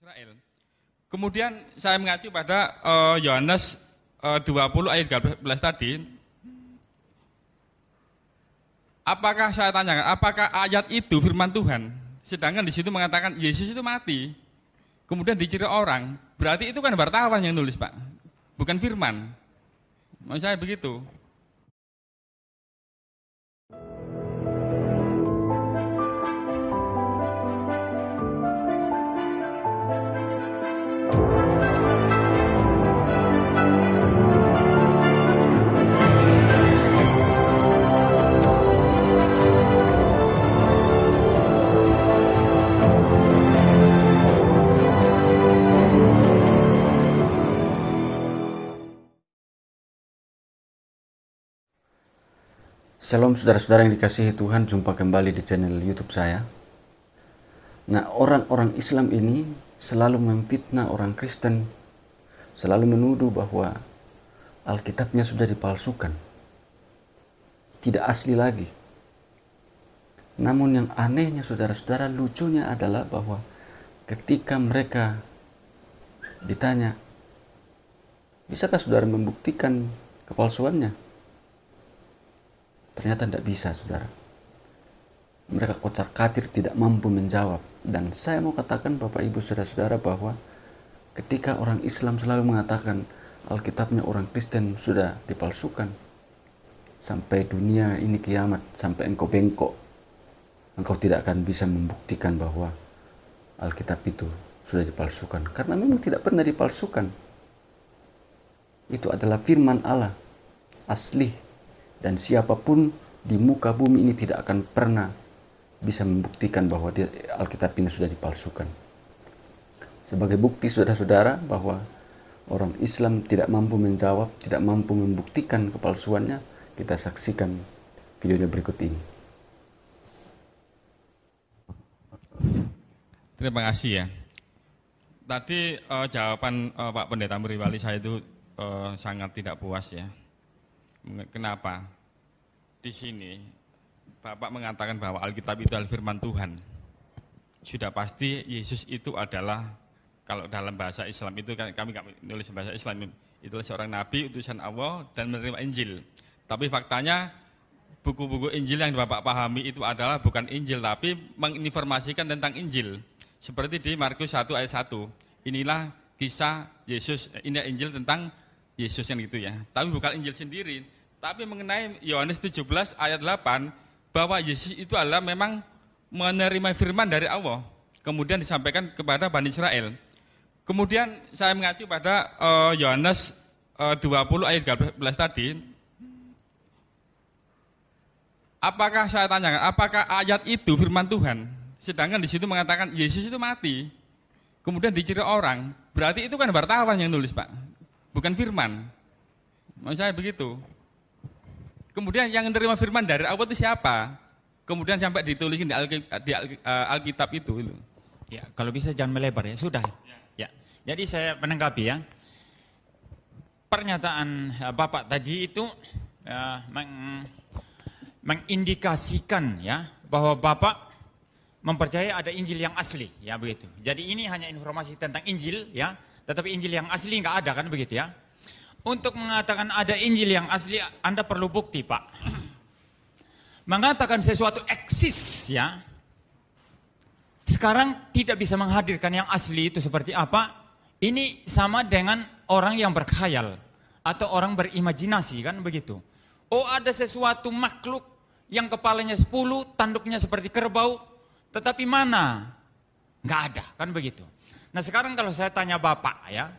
Israel. Kemudian saya mengacu pada Yohanes 20 ayat 13 tadi. Apakah saya tanyakan, apakah ayat itu firman Tuhan? Sedangkan di situ mengatakan Yesus itu mati. Kemudian diciri orang. Berarti itu kan wartawan yang nulis, Pak. Bukan firman. Maksud saya begitu. Shalom saudara-saudara yang dikasihi Tuhan, jumpa kembali di channel YouTube saya. Nah, orang-orang Islam ini selalu memfitnah orang Kristen, selalu menuduh bahwa Alkitabnya sudah dipalsukan, tidak asli lagi. Namun yang anehnya saudara-saudara, lucunya adalah bahwa ketika mereka ditanya, bisakah saudara membuktikan kepalsuannya? Ternyata tidak bisa, saudara. Mereka kocar-kacir, tidak mampu menjawab. Dan saya mau katakan Bapak Ibu saudara-saudara bahwa ketika orang Islam selalu mengatakan Alkitabnya orang Kristen sudah dipalsukan, sampai dunia ini kiamat, sampai engkau bengkok, engkau tidak akan bisa membuktikan bahwa Alkitab itu sudah dipalsukan. Karena memang tidak pernah dipalsukan. Itu adalah firman Allah, asli. Dan siapapun di muka bumi ini tidak akan pernah bisa membuktikan bahwa Alkitab ini sudah dipalsukan. Sebagai bukti saudara-saudara bahwa orang Islam tidak mampu menjawab, tidak mampu membuktikan kepalsuannya, kita saksikan videonya berikut ini. Terima kasih ya. Tadi jawaban Pak Pendeta Muriwali saya itu sangat tidak puas ya. Kenapa? Di sini Bapak mengatakan bahwa Alkitab itu adalah firman Tuhan. Sudah pasti Yesus itu adalah, kalau dalam bahasa Islam itu, kami nggak nulis bahasa Islam, itu seorang nabi, utusan Allah dan menerima Injil. Tapi faktanya buku-buku Injil yang Bapak pahami itu adalah bukan Injil, tapi menginformasikan tentang Injil. Seperti di Markus 1 ayat 1. Inilah kisah Yesus, ini Injil tentang Yesus yang gitu ya. Tapi bukan Injil sendiri. Tapi mengenai Yohanes 17 ayat 8, bahwa Yesus itu adalah memang menerima firman dari Allah, kemudian disampaikan kepada Bani Israel. Kemudian saya mengacu pada Yohanes 20 ayat 13 tadi. Apakah saya tanyakan, apakah ayat itu firman Tuhan? Sedangkan di situ mengatakan Yesus itu mati, kemudian diciri orang. Berarti itu kan wartawan yang nulis, Pak, bukan firman. Maksud saya begitu. Kemudian yang menerima firman dari Allah itu siapa? Kemudian sampai ditulisin di Alkitab itu. Ya, kalau bisa jangan melebar ya, sudah. Ya. Jadi saya menanggapi ya. Pernyataan Bapak tadi itu mengindikasikan ya bahwa Bapak mempercayai ada Injil yang asli, ya begitu. Jadi ini hanya informasi tentang Injil ya, tetapi Injil yang asli nggak ada kan begitu ya. Untuk mengatakan ada Injil yang asli, Anda perlu bukti, Pak. Mengatakan sesuatu eksis, ya. Sekarang tidak bisa menghadirkan yang asli itu seperti apa. Ini sama dengan orang yang berkhayal atau orang berimajinasi, kan begitu. Oh, ada sesuatu makhluk yang kepalanya 10, tanduknya seperti kerbau, tetapi mana? Nggak ada, kan begitu. Nah, sekarang kalau saya tanya Bapak, ya.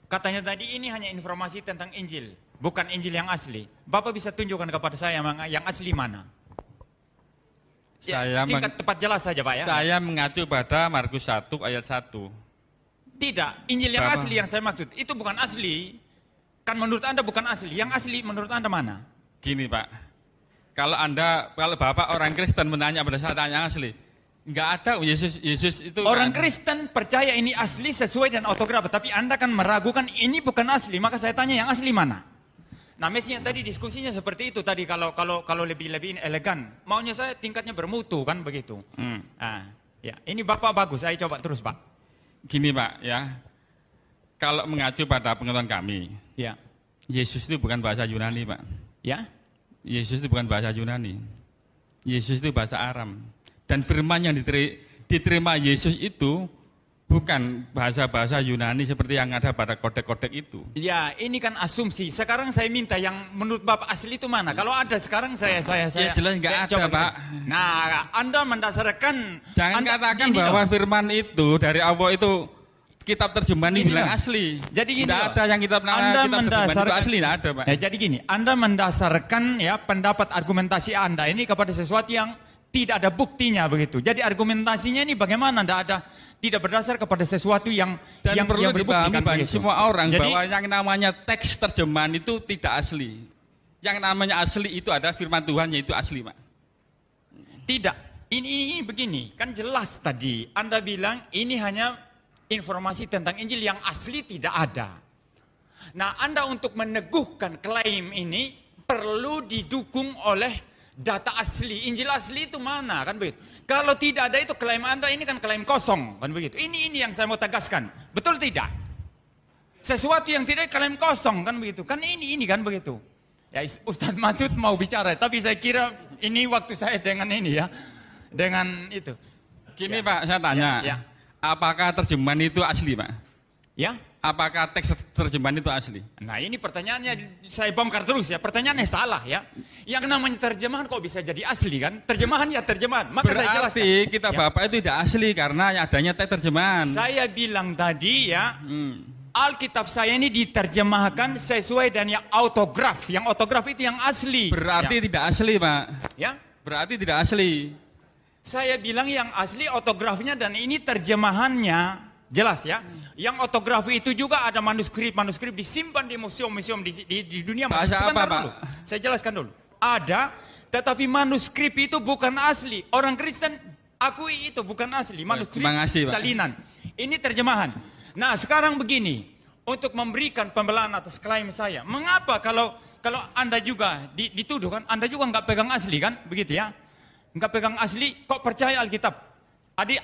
Katanya tadi ini hanya informasi tentang Injil, bukan Injil yang asli. Bapak bisa tunjukkan kepada saya yang asli mana? Ya, singkat tepat jelas saja, Pak ya. Saya mengacu pada Markus 1 ayat 1. Tidak, Injil yang asli yang saya maksud, itu bukan asli. Kan menurut Anda bukan asli, yang asli menurut Anda mana? Gini, Pak. Kalau Bapak orang Kristen menanya pada saya tanya asli. Enggak ada Yesus itu. Orang Kristen percaya ini asli sesuai dengan autograf, tapi Anda kan meragukan ini bukan asli, maka saya tanya yang asli mana? Nah, mestinya tadi diskusinya seperti itu tadi kalau lebih elegan. Maunya saya tingkatnya bermutu kan begitu. Nah, ya, ini Bapak bagus, saya coba terus, Pak. gini Pak ya, kalau mengacu pada pengetahuan kami, Ya. Yesus itu bukan bahasa Yunani Pak. Ya. Yesus itu bukan bahasa Yunani. Yesus itu bahasa Aram. Dan firman yang diterima Yesus itu bukan bahasa-bahasa Yunani seperti yang ada pada kodek-kodek itu. Ya, ini kan asumsi. Sekarang saya minta yang menurut Bapak asli itu mana? Kalau ada sekarang saya Ya jelas nggak saya ada coba Pak. gitu. Nah, Anda mendasarkan Jangan Anda, katakan gini bahwa loh. firman itu dari Allah itu kitab terjemahan Gini bilang loh. asli. Jadi gini Tidak loh. ada yang kitab terjemahan itu asli, tidak ada Pak. Ya, jadi gini, Anda mendasarkan ya pendapat argumentasi Anda ini kepada sesuatu yang tidak ada buktinya begitu. Jadi argumentasinya ini bagaimana? Tidak berdasar kepada sesuatu yang Dan yang perlu dipahami berbuktikan bagi begitu. semua orang Jadi, bahwa yang namanya teks terjemahan itu tidak asli. Yang namanya asli itu ada firman Tuhan yaitu asli Pak. tidak. Ini begini, kan jelas tadi Anda bilang ini hanya informasi tentang Injil yang asli tidak ada. Nah, Anda untuk meneguhkan klaim ini perlu didukung oleh data asli. Injil asli itu mana kan begitu. Kalau tidak ada itu klaim Anda ini kan klaim kosong kan begitu. Ini yang saya mau tegaskan. Betul tidak? Sesuatu yang tidak klaim kosong kan begitu. Kan ini kan begitu. Ya Ustadz Masud mau bicara tapi saya kira ini waktu saya dengan ini ya. Dengan itu. Gini Ya. Pak, saya tanya. Ya. Apakah terjemahan itu asli Pak? Ya. Apakah teks terjemahan itu asli? Nah ini pertanyaannya saya bongkar terus ya. Pertanyaannya salah ya. Yang namanya terjemahan kok bisa jadi asli kan? Terjemahan ya terjemahan. Maka saya jelaskan. Berarti kitab Ya. Bapak itu tidak asli karena adanya teks terjemahan. Saya bilang tadi ya. Alkitab saya ini diterjemahkan sesuai dengan yang autograf. Yang autograf itu yang asli. Berarti tidak asli Pak. Ya. Berarti tidak asli. Saya bilang yang asli autografnya dan ini terjemahannya jelas ya. Yang autografi itu juga ada manuskrip disimpan di museum-museum di dunia. Bahasa Sebentar apa, Pak? dulu. Saya jelaskan dulu. Ada, tetapi manuskrip itu bukan asli. Orang Kristen akui itu bukan asli. Manuskrip terima kasih, Pak. salinan. Ini terjemahan. Nah sekarang begini, untuk memberikan pembelaan atas klaim saya, mengapa kalau Anda juga dituduh kan, Anda juga nggak pegang asli kan, begitu ya? Nggak pegang asli, kok percaya Alkitab?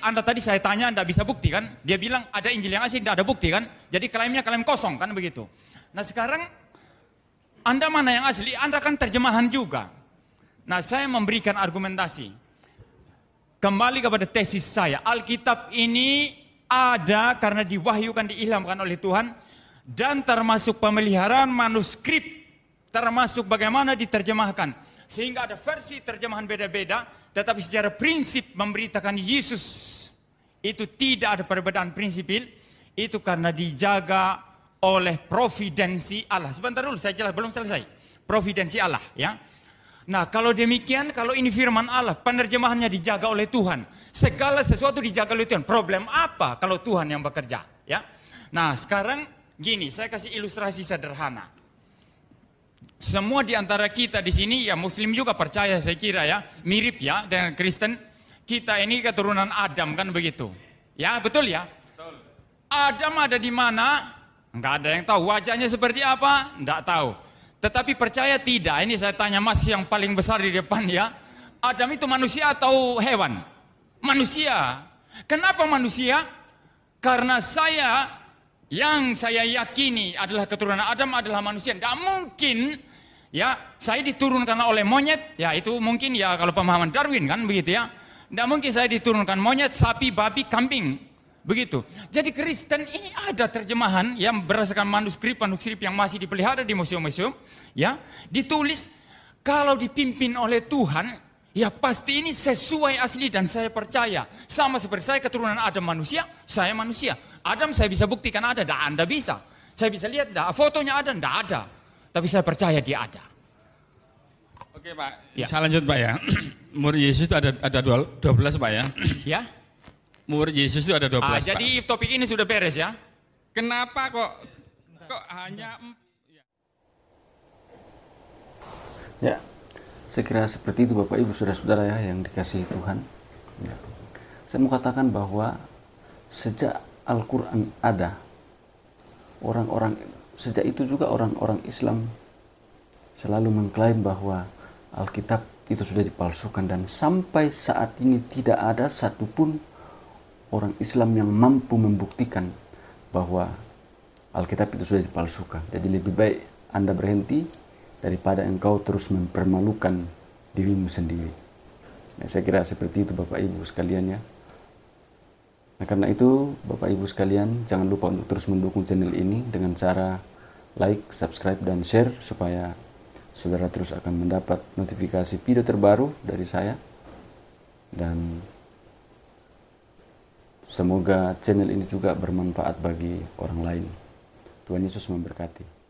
Anda tadi saya tanya, Anda bisa bukti kan? Dia bilang ada Injil yang asli, tidak ada bukti kan? Jadi klaimnya klaim kosong kan begitu. Nah sekarang Anda mana yang asli? Anda kan terjemahan juga. Nah saya memberikan argumentasi. Kembali kepada tesis saya, Alkitab ini ada karena diwahyukan, diilhamkan oleh Tuhan, dan termasuk pemeliharaan manuskrip, termasuk bagaimana diterjemahkan. Sehingga ada versi terjemahan beda-beda, tetapi secara prinsip memberitakan Yesus itu tidak ada perbedaan prinsipil, itu karena dijaga oleh providensi Allah. Sebentar dulu, saya jelas belum selesai. Providensi Allah, ya. Nah, kalau demikian, kalau ini firman Allah, penerjemahannya dijaga oleh Tuhan. Segala sesuatu dijaga oleh Tuhan. Problem apa kalau Tuhan yang bekerja, ya? Nah, sekarang gini, saya kasih ilustrasi sederhana. Semua di antara kita di sini ya Muslim juga percaya saya kira ya, mirip ya dengan Kristen. Kita ini keturunan Adam kan begitu. Ya, betul ya? Betul. Adam ada di mana? Enggak ada yang tahu. Wajahnya seperti apa? Enggak tahu. Tetapi percaya tidak? Ini saya tanya Mas yang paling besar di depan ya. Adam itu manusia atau hewan? Manusia. Kenapa manusia? Karena yang saya yakini adalah keturunan Adam adalah manusia. Tidak mungkin ya saya diturunkan oleh monyet. Ya itu mungkin ya kalau pemahaman Darwin kan begitu ya. Tidak mungkin saya diturunkan monyet, sapi, babi, kambing. Begitu. Jadi Kristen ini ada terjemahan yang berdasarkan manuskrip yang masih dipelihara di museum-museum. Ya, ditulis kalau dipimpin oleh Tuhan, ya pasti ini sesuai asli dan saya percaya. Sama seperti saya keturunan Adam manusia, saya manusia. Adam saya bisa buktikan ada, Anda bisa. Saya bisa lihat, fotonya ada, tidak ada. Tapi saya percaya dia ada. Oke Pak, Ya. saya lanjut Pak ya. Murid Yesus itu ada 12 Pak ya. Ya. Murid Yesus itu ada 12 Pak. Jadi topik ini sudah beres ya. Kenapa kok hanya Ya, saya kira seperti itu Bapak Ibu Saudara-saudara ya yang dikasihi Tuhan. Ya. Saya mau katakan bahwa sejak Al-Quran ada, sejak itu juga orang-orang Islam selalu mengklaim bahwa Alkitab itu sudah dipalsukan dan sampai saat ini tidak ada satupun orang Islam yang mampu membuktikan bahwa Alkitab itu sudah dipalsukan. Jadi lebih baik Anda berhenti daripada engkau terus mempermalukan dirimu sendiri. Nah, saya kira seperti itu Bapak Ibu sekalian ya. Nah, karena itu Bapak Ibu sekalian jangan lupa untuk terus mendukung channel ini dengan cara like, subscribe, dan share supaya saudara terus akan mendapat notifikasi video terbaru dari saya. Dan semoga channel ini juga bermanfaat bagi orang lain. Tuhan Yesus memberkati.